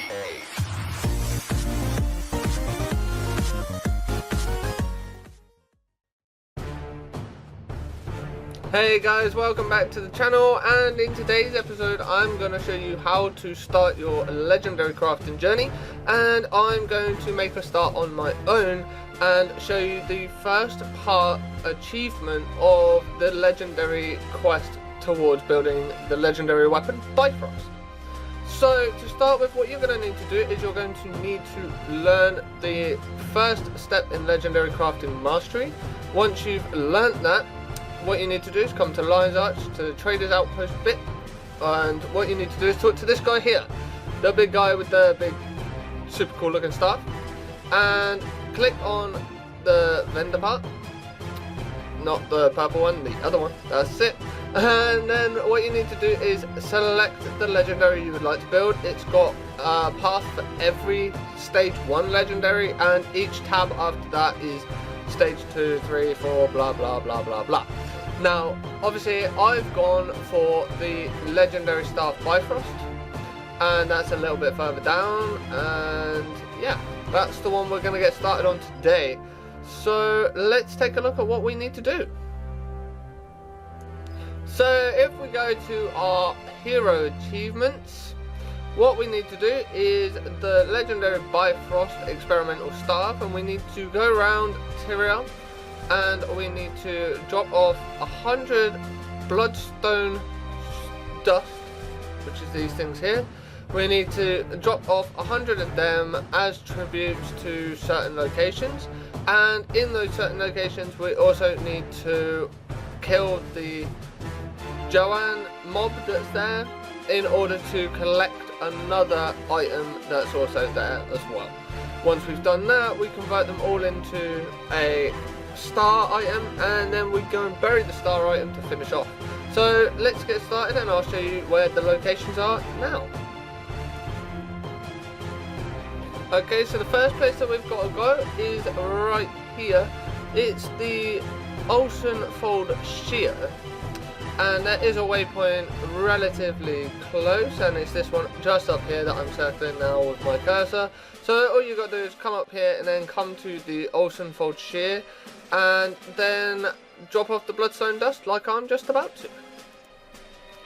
Hey guys, welcome back to the channel, and in today's episode I'm going to show you how to start your legendary crafting journey, and I'm going to make a start on my own and show you the first part achievement of the legendary quest towards building the legendary weapon Bifrost. So to start with, what you're going to need to do is you're going to need to learn the first step in legendary crafting mastery. Once you've learnt that, what you need to do is come to Lion's Arch, to the Trader's Outpost bit, and what you need to do is talk to this guy here, the big guy with the big super cool looking staff, and click on the vendor part, not the purple one, the other one, that's it. And then what you need to do is select the legendary you would like to build. It's got a path for every stage 1 legendary, and each tab after that is stage 2, 3, 4, blah blah blah blah blah. Now obviously I've gone for the legendary staff Bifrost, and that's a little bit further down, and yeah, that's the one we're going to get started on today. So let's take a look at what we need to do. So if we go to our hero achievements, what we need to do is the legendary Bifrost experimental staff, and we need to go around Tyria, and we need to drop off 100 bloodstone dust, which is these things here. We need to drop off 100 of them as tributes to certain locations, and in those certain locations we also need to kill the Joanne mob that's there in order to collect another item that's also there as well. Once we've done that, we convert them all into a star item, and then we go and bury the star item to finish off. So let's get started, and I'll show you where the locations are now. Okay, so the first place that we've got to go is right here. It's the Oceanfold Shear, and that is a waypoint relatively close, and it's this one just up here that I'm circling now with my cursor. So all you got to do is come up here and then come to the Oceanfold Shear, and then drop off the bloodstone dust like I'm just about to.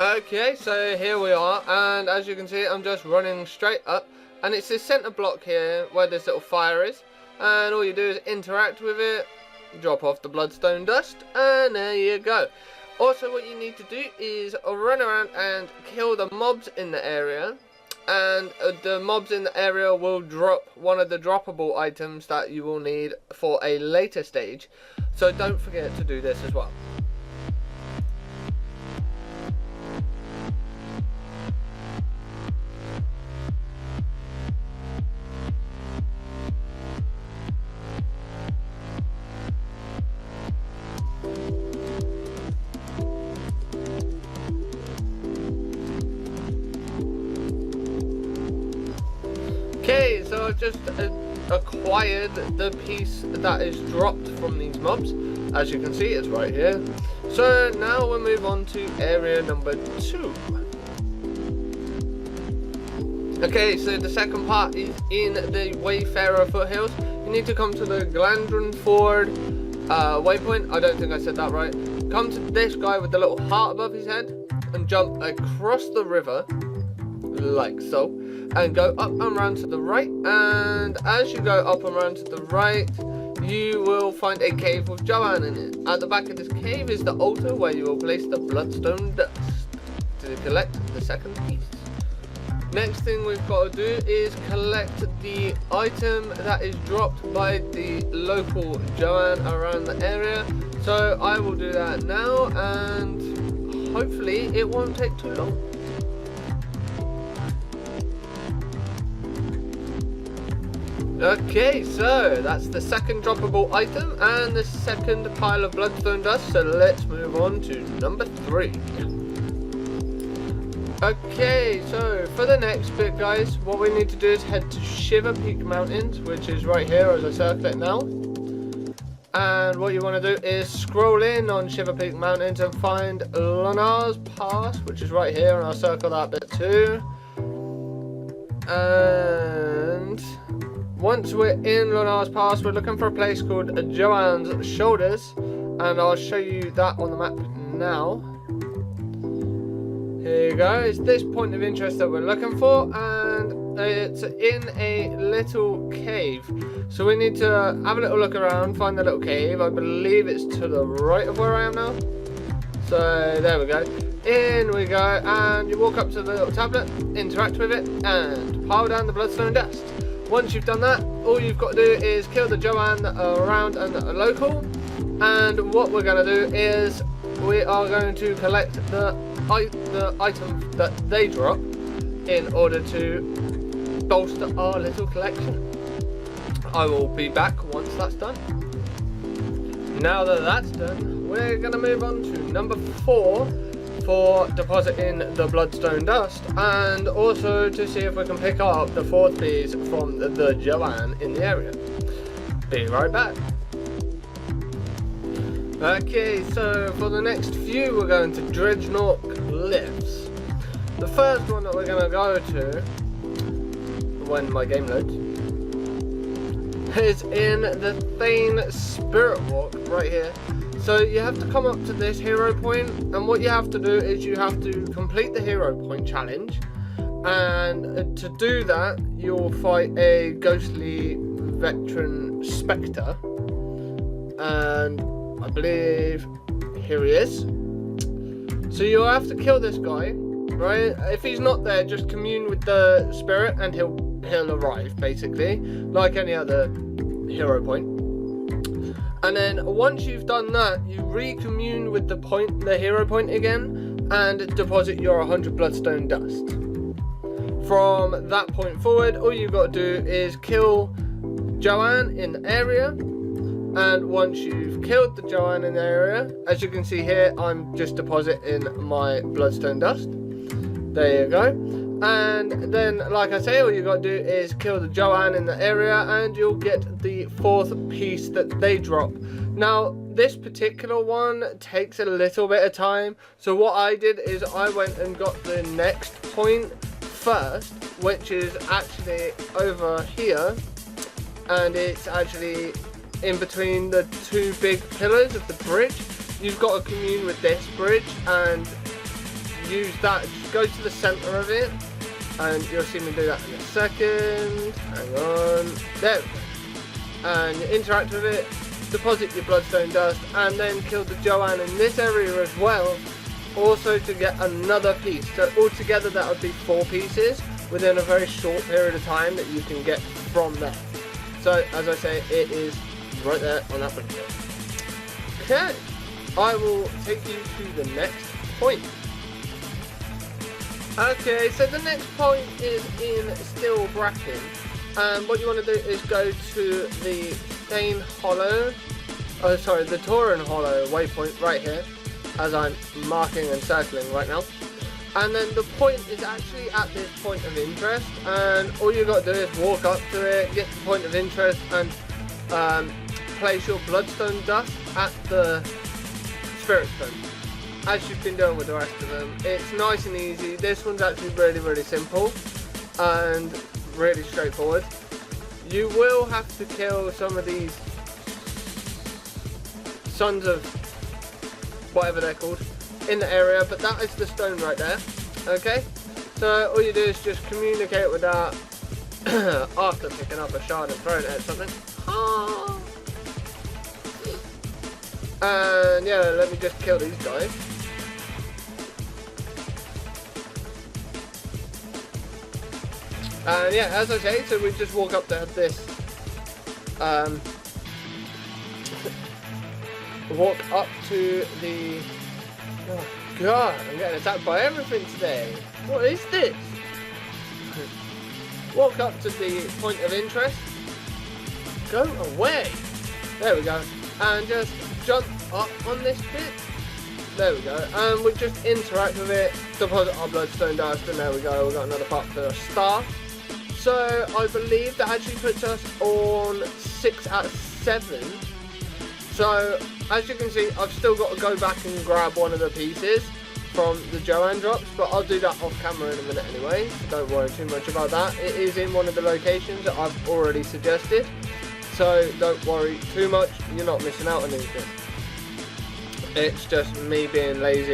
Okay, so here we are, and as you can see I'm just running straight up, and it's this center block here where this little fire is, and all you do is interact with it, drop off the bloodstone dust, and there you go. Also, what you need to do is run around and kill the mobs in the area, and the mobs in the area will drop one of the droppable items that you will need for a later stage, so don't forget to do this as well. Okay, so I've just acquired the piece that is dropped from these mobs. As you can see, it's right here. So now we'll move on to area number 2. Okay, so the second part is in the Wayfarer foothills. You need to come to the Glandrenford waypoint. I don't think I said that right. Come to this guy with the little heart above his head and jump across the river like so, and go up and round to the right, and as you go up and round to the right you will find a cave with Joanne in it. At the back of this cave is the altar where you will place the bloodstone dust to collect the second piece. Next thing we've got to do is collect the item that is dropped by the local Joanne around the area, so I will do that now, and hopefully it won't take too long. Okay, so that's the second droppable item and the second pile of bloodstone dust, so let's move on to number 3. Okay, so for the next bit guys, what we need to do is head to Shiver Peak Mountains, which is right here as I circle it now. And what you want to do is scroll in on Shiver Peak Mountains and find Lunar's Pass, which is right here, and I'll circle that bit too. And once we're in Lunar's Pass, we're looking for a place called Joanne's Shoulders, and I'll show you that on the map now. Here you go, it's this point of interest that we're looking for, and it's in a little cave. So we need to have a little look around, find the little cave. I believe it's to the right of where I am now. So there we go. In we go, and you walk up to the little tablet, interact with it, and pile down the bloodstone dust. Once you've done that, all you've got to do is kill the Joanne around and local. And what we're going to do is we are going to collect the items that they drop in order to bolster our little collection. I will be back once that's done. Now that that's done, we're going to move on to number 4 for depositing the bloodstone dust, and also to see if we can pick up the 4th piece from the Joanne in the area. Be right back. Okay, so for the next few we're going to Dreadnought Cliffs. The first one that we're going to go to, when my game loads, is in the Thane Spirit Walk right here. So you have to come up to this hero point, and what you have to do is you have to complete the hero point challenge, and to do that you'll fight a ghostly veteran spectre, and I believe here he is. So you'll have to kill this guy, right? If he's not there, just commune with the spirit and he'll arrive, basically, like any other hero point. And then once you've done that, you recommune with the hero point again, and deposit your 100 bloodstone dust. From that point forward, all you've got to do is kill Joanne in the area. And once you've killed the Joanne in the area, as you can see here, I'm just depositing my bloodstone dust. There you go. And then, like I say, all you got to do is kill the Joanne in the area, and you'll get the 4th piece that they drop. Now, this particular one takes a little bit of time. So what I did is I went and got the next point first, which is actually over here, and it's actually in between the 2 big pillars of the bridge. You've got to commune with this bridge and use that. Just go to the center of it, and you'll see me do that in a second. Hang on. There we go. And you interact with it, deposit your bloodstone dust, and then kill the Joanne in this area as well, also to get another piece. So altogether that would be 4 pieces within a very short period of time that you can get from there. So as I say, it is right there on that window. Okay, I will take you to the next point. Okay, so the next point is in Still Bracken, and what you want to do is go to the Thane Hollow, the Tauren Hollow waypoint right here, as I'm marking and circling right now. And then the point is actually at this point of interest, and all you got to do is walk up to it, get the point of interest, and place your bloodstone dust at the spirit stone, as you've been doing with the rest of them. It's nice and easy. This one's actually really simple and really straightforward. You will have to kill some of these sons of whatever they're called in the area, but that is the stone right there. Okay, so all you do is just communicate with that after picking up a shard and throwing it at something. And yeah, let me just kill these guys. And yeah, as I say, so we just walk up to this, walk up to the, oh god, I'm getting attacked by everything today. What is this? Walk up to the point of interest, go away, there we go, and just jump up on this bit. There we go, and we just interact with it, deposit our bloodstone dust, and there we go, we've got another part for the star. So I believe that actually puts us on 6 out of 7. So as you can see, I've still got to go back and grab one of the pieces from the Joanne drops, but I'll do that off camera in a minute anyway, so don't worry too much about that. It is in one of the locations that I've already suggested, so don't worry too much, you're not missing out on anything. It's just me being lazy,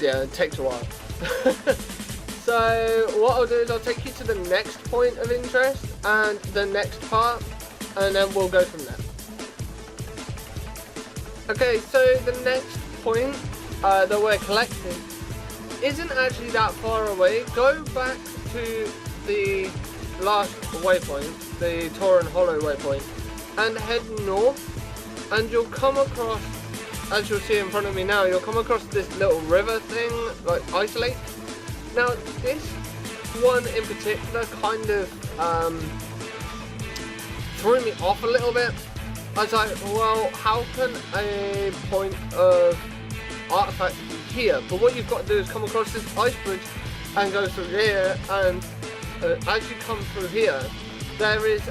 yeah, it takes a while. So what I'll do is I'll take you to the next point of interest and the next part, and then we'll go from there. Okay, so the next point that we're collecting isn't actually that far away. Go back to the last waypoint, the Torrent Hollow waypoint, and head north, and you'll come across, as you'll see in front of me now, you'll come across this little river thing, like ice lake. Now this one in particular kind of threw me off a little bit. I was like, well, how can a point of artifact be here? But what you've got to do is come across this ice bridge and go through here, and as you come through here, there is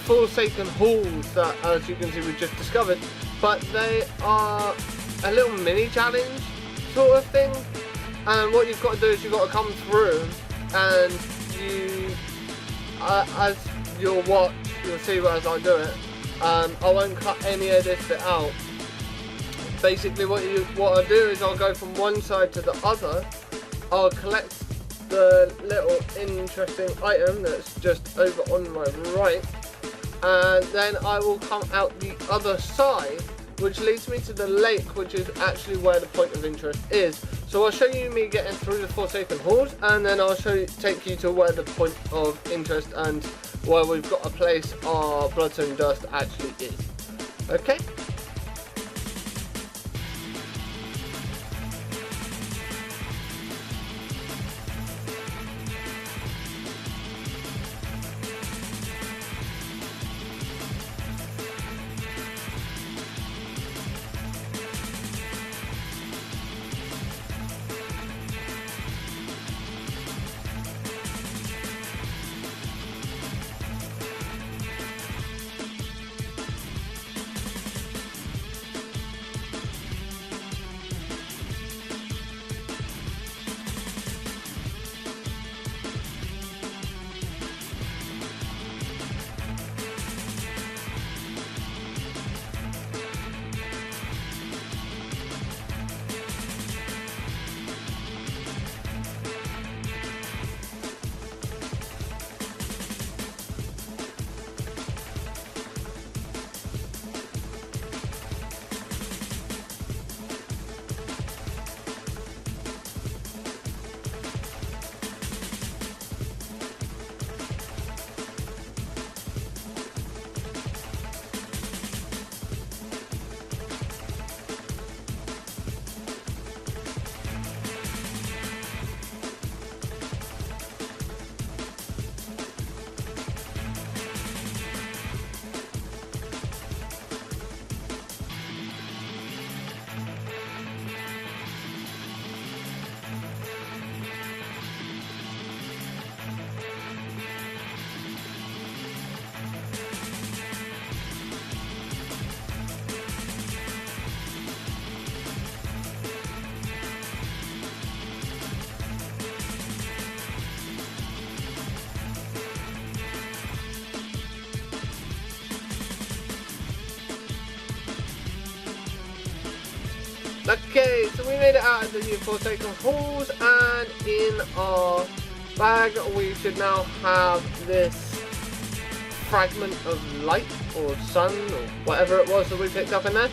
forsaken halls that, as you can see, we've just discovered, but they are a little mini challenge sort of thing. And what you've got to do is you've got to come through, and you, as you'll watch, you'll see as I do it. I won't cut any of this bit out. Basically, what I do is I'll go from one side to the other. I'll collect the little interesting item that's just over on my right, and then I will come out the other side, which leads me to the lake, which is actually where the point of interest is. So I'll show you me getting through the Forsaken Halls, and then I'll take you to where the point of interest and where we've got to place our bloodstone dust actually is. Okay? Okay, so we made it out of the Forsaken Halls, and in our bag we should now have this fragment of light or sun or whatever it was that we picked up in there,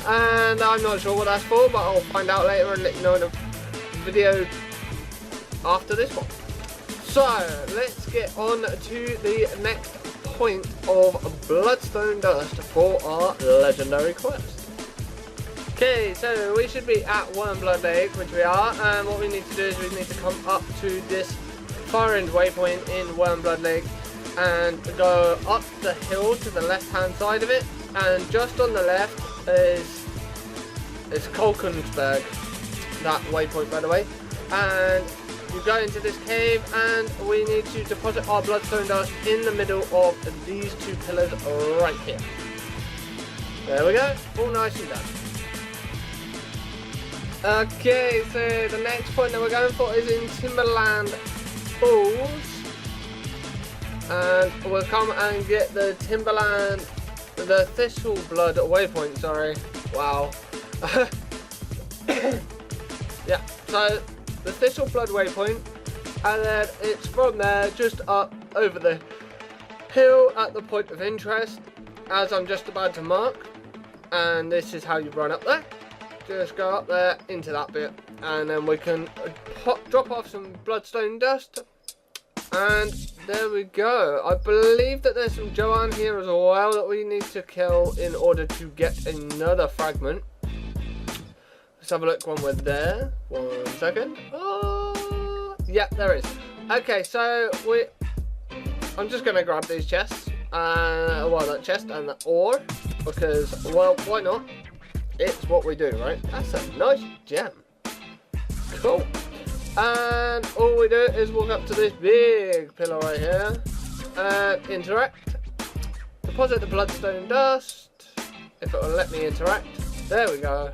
and I'm not sure what that's for, but I'll find out later and let you know in a video after this one. So let's get on to the next point of bloodstone dust for our legendary quest. Okay, so we should be at Wormblood Lake, which we are, and what we need to do is we need to come up to this far end waypoint in Wormblood Lake and go up the hill to the left hand side of it, and just on the left is Kolkensberg, that waypoint by the way, and you go into this cave and we need to deposit our bloodstone dust in the middle of these two pillars right here. There we go, all nice and done. Okay, so the next point that we're going for is in Timberland Falls. And we'll come and get the Thistle Blood waypoint, sorry. Wow. Yeah, so the Thistle Blood waypoint, and then it's from there just up over the hill at the point of interest, as I'm just about to mark. And this is how you run up there. Just go up there into that bit, and then we can drop off some bloodstone dust. And there we go. I believe that there's some Joanne here as well that we need to kill in order to get another fragment. Let's have a look when we're there. 1 second. Oh, yeah, there is. Okay, so I'm just going to grab these chests. Well, that chest and that ore. Because, well, why not? It's what we do, right? That's a nice gem. Cool. And all we do is walk up to this big pillar right here and interact. Deposit the bloodstone dust, if it will let me interact. There we go.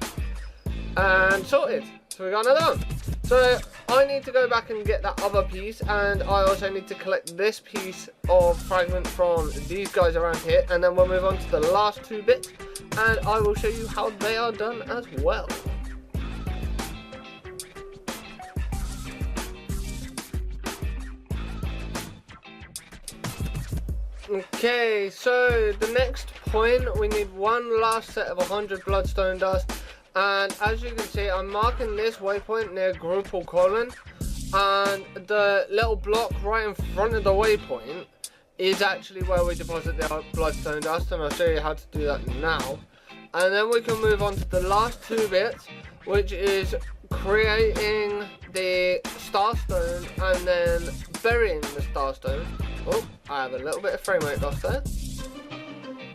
And sorted. So we got another one. So I need to go back and get that other piece, and I also need to collect this piece of fragment from these guys around here, and then we'll move on to the last 2 bits, and I will show you how they are done as well. Okay, so the next point, we need one last set of 100 bloodstone dust, and as you can see, I'm marking this waypoint near Grupal Colon, and the little block right in front of the waypoint is actually where we deposit the bloodstone dust, and I'll show you how to do that now. And then we can move on to the last 2 bits, which is creating the starstone and then burying the starstone. Oh, I have a little bit of frame rate loss there.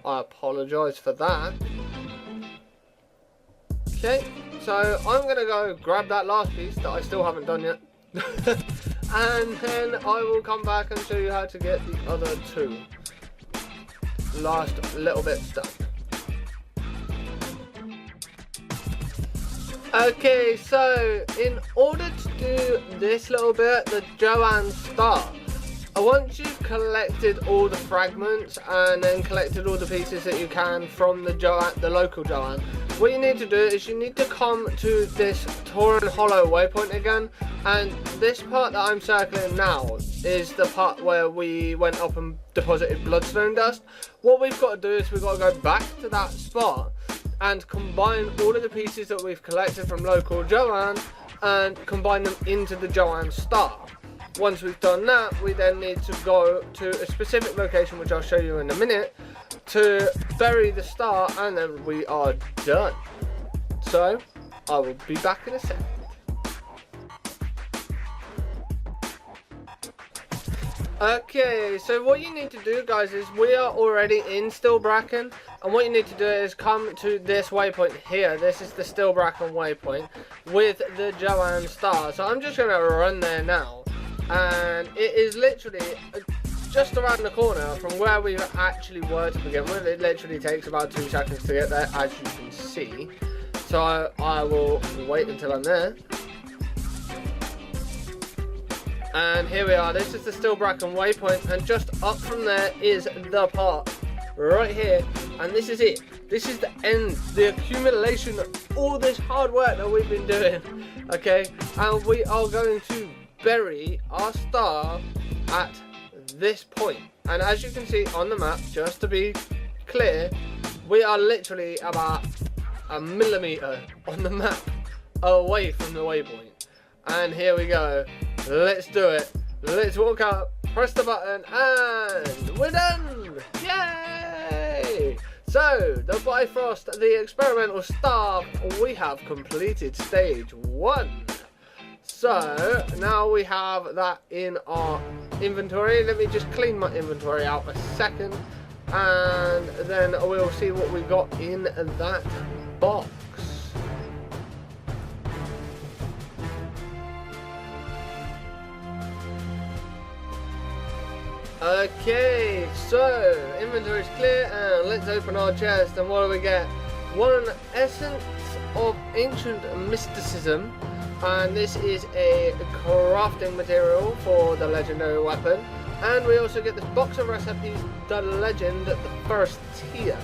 I apologise for that. Okay, so I'm going to go grab that last piece that I still haven't done yet. And then I will come back and show you how to get the other 2 last little bits done. Okay, so in order to do this little bit, the Joanne Star, once you've collected all the fragments and then collected all the pieces that you can from the local Joanne, what you need to do is you need to come to this Tauren Hollow waypoint again, and this part that I'm circling now is the part where we went up and deposited bloodstone dust. What we've got to do is we've got to go back to that spot and combine all of the pieces that we've collected from local Joanne and combine them into the Joanne Star. Once we've done that, we then need to go to a specific location, which I'll show you in a minute, to bury the star, and then we are done. So I will be back in a second. Okay, so what you need to do, guys, is we are already in Stillbracken, and what you need to do is come to this waypoint here. This is the Stillbracken waypoint with the Joanne Star. So I'm just going to run there now, and it is literally just around the corner from where we actually were to begin with. It literally takes about 2 seconds to get there, as you can see. So I will wait until I'm there. And here we are. This is the Stillbracken waypoint, and just up from there is the part right here, and this is it. This is the end, the accumulation of all this hard work that we've been doing. Okay, and we are going to bury our star at this point. And as you can see on the map, just to be clear, we are literally about a millimeter on the map away from the waypoint. And here we go. Let's do it. Let's walk up, press the button, and we're done! Yay! So, the Bifrost, the experimental star, we have completed stage 1. So, now we have that in our inventory. Let me just clean my inventory out a second, and then we'll see what we got in that box. Okay, so inventory is clear, and let's open our chest. And what do we get? 1 essence of ancient mysticism, and this is a crafting material for the legendary weapon. And we also get this box of recipes, the legend, the first tier.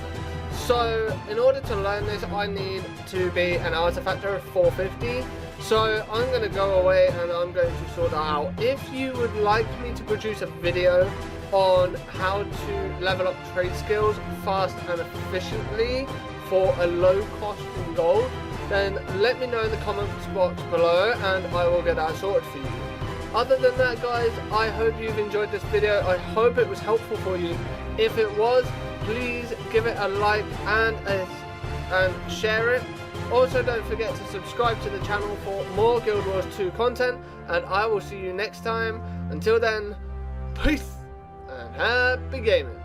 So in order to learn this, I need to be an artifactor of 450. So I'm going to go away and I'm going to sort that out. If you would like me to produce a video on how to level up trade skills fast and efficiently for a low cost in gold, then let me know in the comments box below and I will get that sorted for you. Other than that, guys, I hope you've enjoyed this video. I hope it was helpful for you. If it was, please give it a like and share it. Also, don't forget to subscribe to the channel for more Guild Wars 2 content, and I will see you next time. Until then, peace and happy gaming.